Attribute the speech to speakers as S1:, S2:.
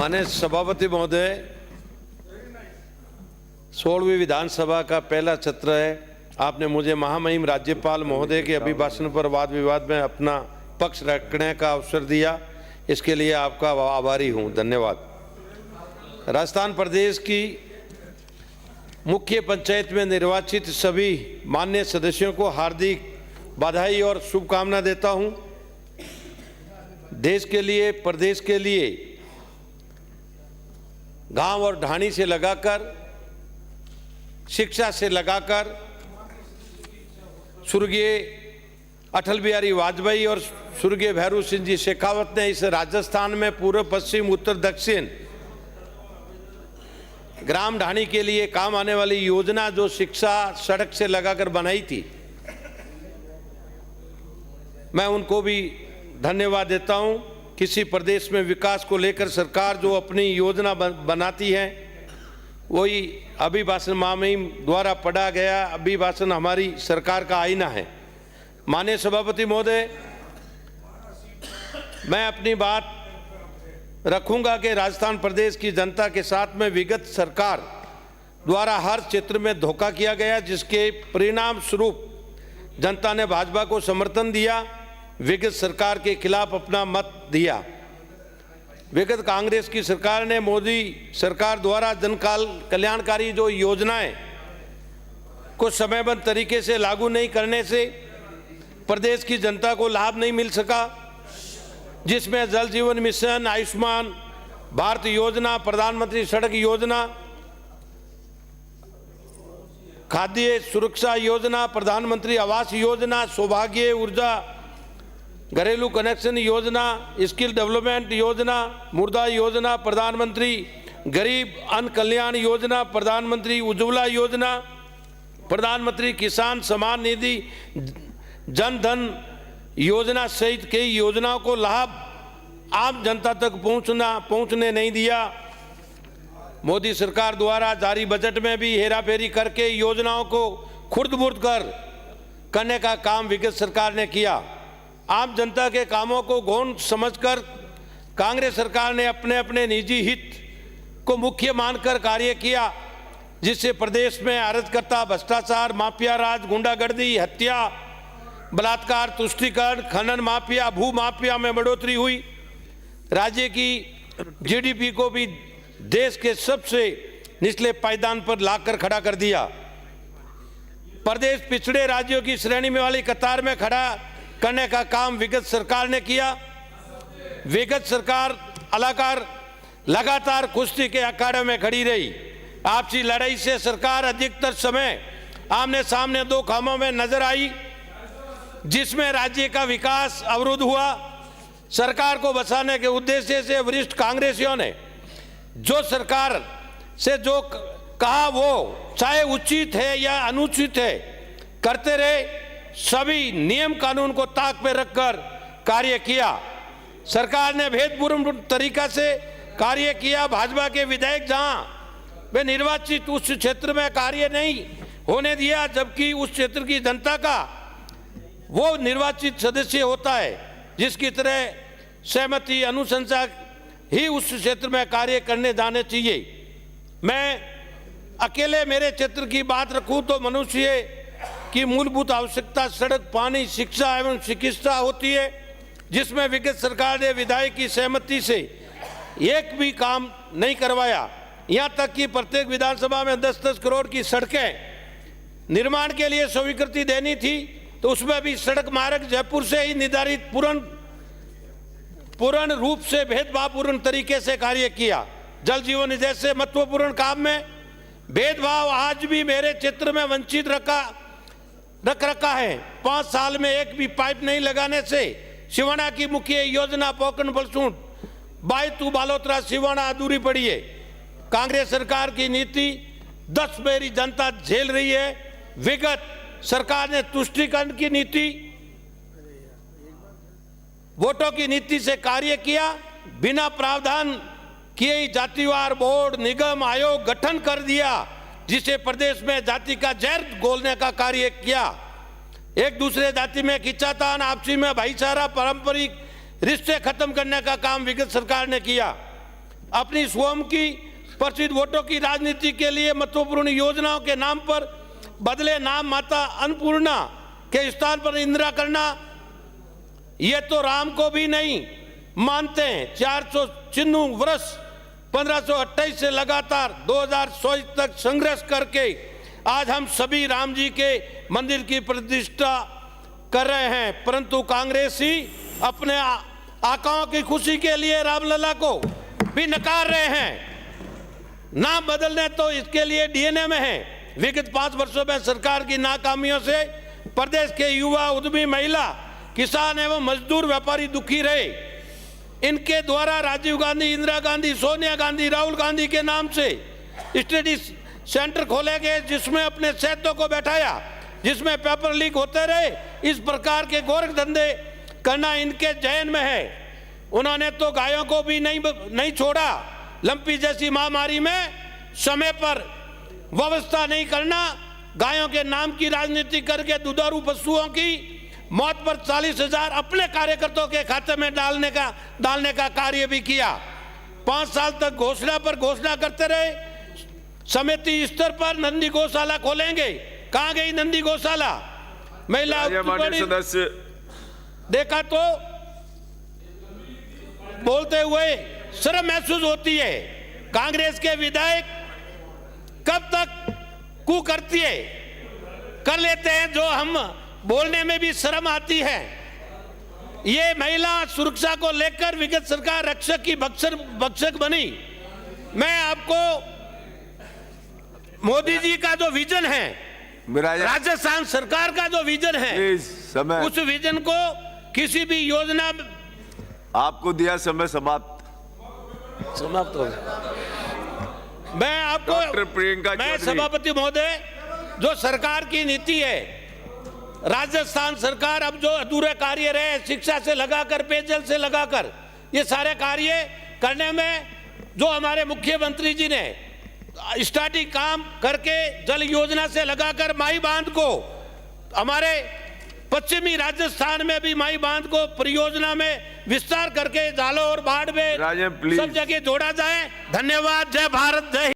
S1: माननीय सभापति महोदय, 16वीं विधानसभा का पहला सत्र है। आपने मुझे महामहिम राज्यपाल महोदय के अभिभाषण पर वाद विवाद में अपना पक्ष रखने का अवसर दिया, इसके लिए आपका आभारी हूं। धन्यवाद। राजस्थान प्रदेश की मुख्य पंचायत में निर्वाचित सभी माननीय सदस्यों को हार्दिक बधाई और शुभकामना देता हूं। देश के लिए, प्रदेश के लिए गांव और ढाणी से लगाकर, शिक्षा से लगाकर स्वर्गीय अटल बिहारी वाजपेयी और स्वर्गीय भैरू सिंह जी शेखावत ने इस राजस्थान में पूर्व, पश्चिम, उत्तर, दक्षिण ग्राम ढाणी के लिए काम आने वाली योजना जो शिक्षा सड़क से लगाकर बनाई थी, मैं उनको भी धन्यवाद देता हूं। किसी प्रदेश में विकास को लेकर सरकार जो अपनी योजना बनाती है, वही अभिभाषण महामहिम द्वारा पढ़ा गया अभिभाषण हमारी सरकार का आईना है। माननीय सभापति महोदय, मैं अपनी बात रखूंगा कि राजस्थान प्रदेश की जनता के साथ में विगत सरकार द्वारा हर क्षेत्र में धोखा किया गया, जिसके परिणाम स्वरूप जनता ने भाजपा को समर्थन दिया, विगत सरकार के खिलाफ अपना मत दिया। विगत कांग्रेस की सरकार ने मोदी सरकार द्वारा जन कल्याणकारी जो योजनाएं को समयबद्ध तरीके से लागू नहीं करने से प्रदेश की जनता को लाभ नहीं मिल सका, जिसमें जल जीवन मिशन, आयुष्मान भारत योजना, प्रधानमंत्री सड़क योजना, खाद्य सुरक्षा योजना, प्रधानमंत्री आवास योजना, सौभाग्य ऊर्जा घरेलू कनेक्शन योजना, स्किल डेवलपमेंट योजना, मुद्रा योजना, प्रधानमंत्री गरीब अन्न कल्याण योजना, प्रधानमंत्री उज्ज्वला योजना, प्रधानमंत्री किसान सम्मान निधि, जन धन योजना सहित कई योजनाओं को लाभ आम जनता तक पहुंचने नहीं दिया। मोदी सरकार द्वारा जारी बजट में भी हेराफेरी करके योजनाओं को खुर्द-बुर्द करने का काम विगत सरकार ने किया। आम जनता के कामों को गौण समझकर कांग्रेस सरकार ने अपने अपने निजी हित को मुख्य मानकर कार्य किया, जिससे प्रदेश में अराजकता, भ्रष्टाचार, माफिया राज, गुंडागर्दी, हत्या, बलात्कार, तुष्टीकरण, खनन माफिया, भू माफिया में बढ़ोतरी हुई। राज्य की जीडीपी को भी देश के सबसे निचले पायदान पर लाकर खड़ा कर दिया। प्रदेश पिछड़े राज्यों की श्रेणी में वाली कतार में खड़ा करने का काम विगत सरकार ने किया। विगत सरकार लगातार कुश्ती के अखाड़े में खड़ी रही। आपसी लड़ाई से सरकार अधिकतर समय आमने सामने दो खामों में नजर आई, जिसमें राज्य का विकास अवरुद्ध हुआ। सरकार को बचाने के उद्देश्य से वरिष्ठ कांग्रेसियों ने जो सरकार से जो कहा, वो चाहे उचित है या अनुचित है, करते रहे। सभी नियम कानून को ताक पे रखकर कार्य किया। सरकार ने भेदपूर्ण तरीका से कार्य किया। भाजपा के विधायक जहां वे निर्वाचित उस क्षेत्र में कार्य नहीं होने दिया, जबकि उस क्षेत्र की जनता का वो निर्वाचित सदस्य होता है जिसकी तरह सहमति अनुशंसा ही उस क्षेत्र में कार्य करने जाने चाहिए। मैं अकेले मेरे क्षेत्र की बात रखूं तो मनुष्य की मूलभूत आवश्यकता सड़क, पानी, शिक्षा एवं चिकित्सा होती है, जिसमें विगत सरकार ने विधायक की सहमति से एक भी काम नहीं करवाया। यहां तक कि प्रत्येक विधानसभा में 10-10 करोड़ की सड़कें निर्माण के लिए स्वीकृति देनी थी, तो उसमें भी सड़क मार्ग जयपुर से ही निर्धारित पूर्ण रूप से भेदभावपूर्ण तरीके से कार्य किया। जल जीवन जैसे महत्वपूर्ण काम में भेदभाव आज भी मेरे क्षेत्र में वंचित रख रखा है। 5 साल में एक भी पाइप नहीं लगाने से सिवाना की मुख्य योजना पोकरण बलसूट बायतू बालोतरा सिवाना अधूरी पड़ी है। कांग्रेस सरकार की नीति 10 मेरी जनता झेल रही है। विगत सरकार ने तुष्टीकरण की नीति, वोटों की नीति से कार्य किया। बिना प्रावधान किए जातिवार बोर्ड, निगम, आयोग गठन कर दिया, जिसे प्रदेश में जाति का जहर घोलने का कार्य किया। एक दूसरे जाति में खिंचातान, आपसी में भाईचारा, पारंपरिक रिश्ते खत्म करने का काम विगत सरकार ने किया। अपनी स्वयं की प्रसिद्ध वोटों की राजनीति के लिए महत्वपूर्ण योजनाओं के नाम पर बदले नाम माता अन्नपूर्णा के स्थान पर इंदिरा करना, ये तो राम को भी नहीं मानते हैं। 496 वर्ष 1528 से लगातार 2024 तक संघर्ष करके आज हम सभी राम जी के मंदिर की प्रतिष्ठा कर रहे हैं, परंतु कांग्रेसी अपने आकाओं की खुशी के लिए रामलला को भी नकार रहे हैं। नाम बदलने तो इसके लिए डीएनए में है। विगत 5 वर्षों में सरकार की नाकामियों से प्रदेश के युवा, उद्यमी, महिला, किसान एवं मजदूर, व्यापारी दुखी रहे। इनके द्वारा राजीव गांधी, इंदिरा गांधी, सोनिया गांधी, राहुल गांधी के नाम से स्टडी सेंटर खोले गए, जिसमें अपने सेहतों को बैठाया, जिसमें पेपर लीक होते रहे। इस प्रकार के गोरख धंधे करना इनके जहन में है। उन्होंने तो गायों को भी नहीं छोड़ा। लंपी जैसी महामारी में समय पर व्यवस्था नहीं करना, गायों के नाम की राजनीति करके दुधारू पशुओं की मौत पर 40,000 अपने कार्यकर्ताओं के खाते में डालने का कार्य भी किया। 5 साल तक घोषणा पर घोषणा करते रहे। समिति स्तर पर नंदी गौशाला खोलेंगे, कहां गई नंदी गौशाला? महिला
S2: सदस्य
S1: देखा तो बोलते हुए शर्म महसूस होती है। कांग्रेस के विधायक कब तक कू करती है, कर लेते हैं जो हम बोलने में भी शर्म आती है। ये महिला सुरक्षा को लेकर विगत सरकार रक्षक की भक्षक बनी। मैं आपको मोदी जी का जो विजन है, राजस्थान सरकार का जो विजन है, उस विजन को किसी भी योजना,
S2: आपको दिया समय समाप्त
S1: हो गया। मैं आपको, मैं सभापति महोदय, जो सरकार की नीति है, राजस्थान सरकार अब जो अधूरे कार्य रहे, शिक्षा से लगाकर पेयजल से लगाकर ये सारे कार्य करने में जो हमारे मुख्यमंत्री जी ने स्टार्टिंग काम करके जल योजना से लगाकर माई बांध को, हमारे पश्चिमी राजस्थान में भी माई बांध को परियोजना में विस्तार करके जालोर, बाड़मेर सब जगह जोड़ा जाए। धन्यवाद। जय भारत, जय